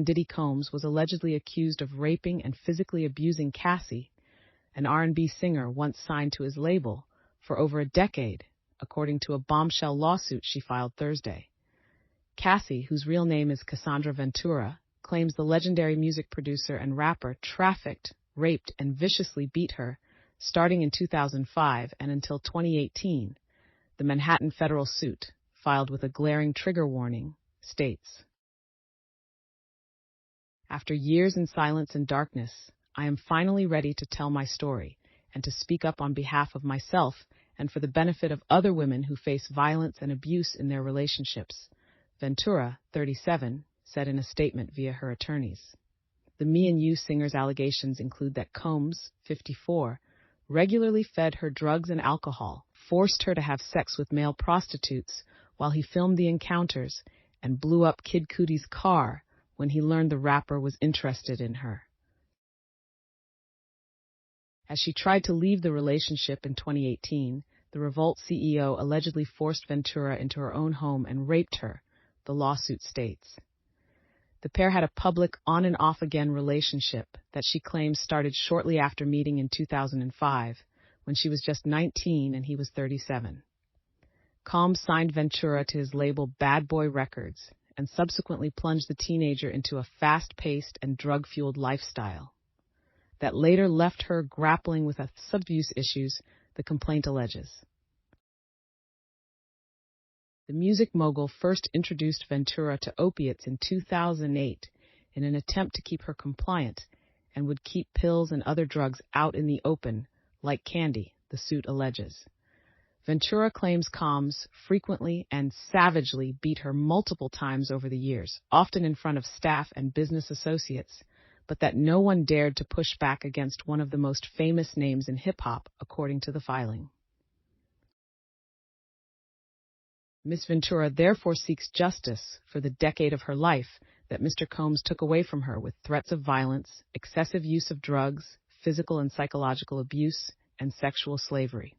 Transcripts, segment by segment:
Diddy Combs was allegedly accused of raping and physically abusing Cassie, an R&B singer once signed to his label, for over a decade, according to a bombshell lawsuit she filed Thursday. Cassie, whose real name is Casandra Ventura, claims the legendary music producer and rapper trafficked, raped, and viciously beat her, starting in 2005 and until 2018. The Manhattan federal suit, filed with a glaring trigger warning, states, "After years in silence and darkness, I am finally ready to tell my story and to speak up on behalf of myself and for the benefit of other women who face violence and abuse in their relationships," Ventura, 37, said in a statement via her attorneys. The Me and You singer's allegations include that Combs, 54, regularly fed her drugs and alcohol, forced her to have sex with male prostitutes while he filmed the encounters, and blew up Kid Cudi's car when he learned the rapper was interested in her. As she tried to leave the relationship in 2018, the Revolt CEO allegedly forced Ventura into her own home and raped her, the lawsuit states. The pair had a public on-and-off-again relationship that she claims started shortly after meeting in 2005, when she was just 19 and he was 37. Combs signed Ventura to his label Bad Boy Records and subsequently plunged the teenager into a fast-paced and drug-fueled lifestyle that later left her grappling with substance abuse issues, the complaint alleges. The music mogul first introduced Ventura to opiates in 2008 in an attempt to keep her compliant and would keep pills and other drugs out in the open, like candy, the suit alleges. Ventura claims Combs frequently and savagely beat her multiple times over the years, often in front of staff and business associates, but that no one dared to push back against one of the most famous names in hip-hop, according to the filing. Ms. Ventura therefore seeks justice for the decade of her life that Mr. Combs took away from her with threats of violence, excessive use of drugs, physical and psychological abuse, and sexual slavery.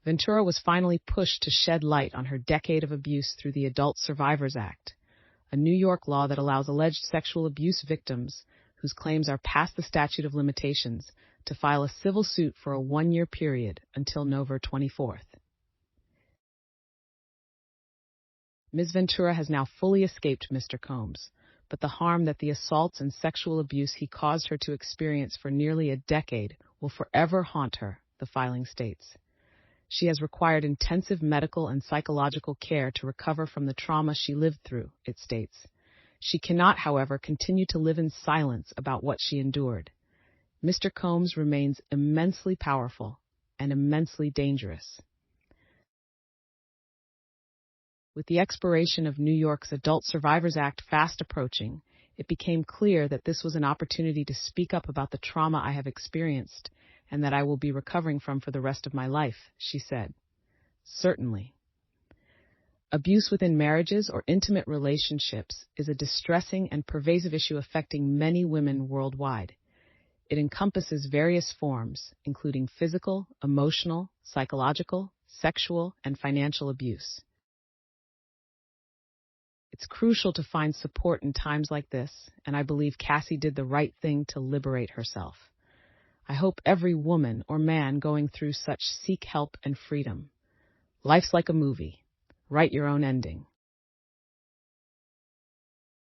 Ventura was finally pushed to shed light on her decade of abuse through the Adult Survivors Act, a New York law that allows alleged sexual abuse victims whose claims are past the statute of limitations to file a civil suit for a one-year period until November 24th. Ms. Ventura has now fully escaped Mr. Combs, but the harm that the assaults and sexual abuse he caused her to experience for nearly a decade will forever haunt her, the filing states. She has required intensive medical and psychological care to recover from the trauma she lived through, it states. She cannot, however, continue to live in silence about what she endured. Mr. Combs remains immensely powerful and immensely dangerous. With the expiration of New York's Adult Survivors Act fast approaching, it became clear that this was an opportunity to speak up about the trauma I have experienced and that I will be recovering from for the rest of my life, she said. Certainly. Abuse within marriages or intimate relationships is a distressing and pervasive issue affecting many women worldwide. It encompasses various forms, including physical, emotional, psychological, sexual, and financial abuse. It's crucial to find support in times like this, and I believe Cassie did the right thing to liberate herself. I hope every woman or man going through such seek help and freedom. Life's like a movie. Write your own ending.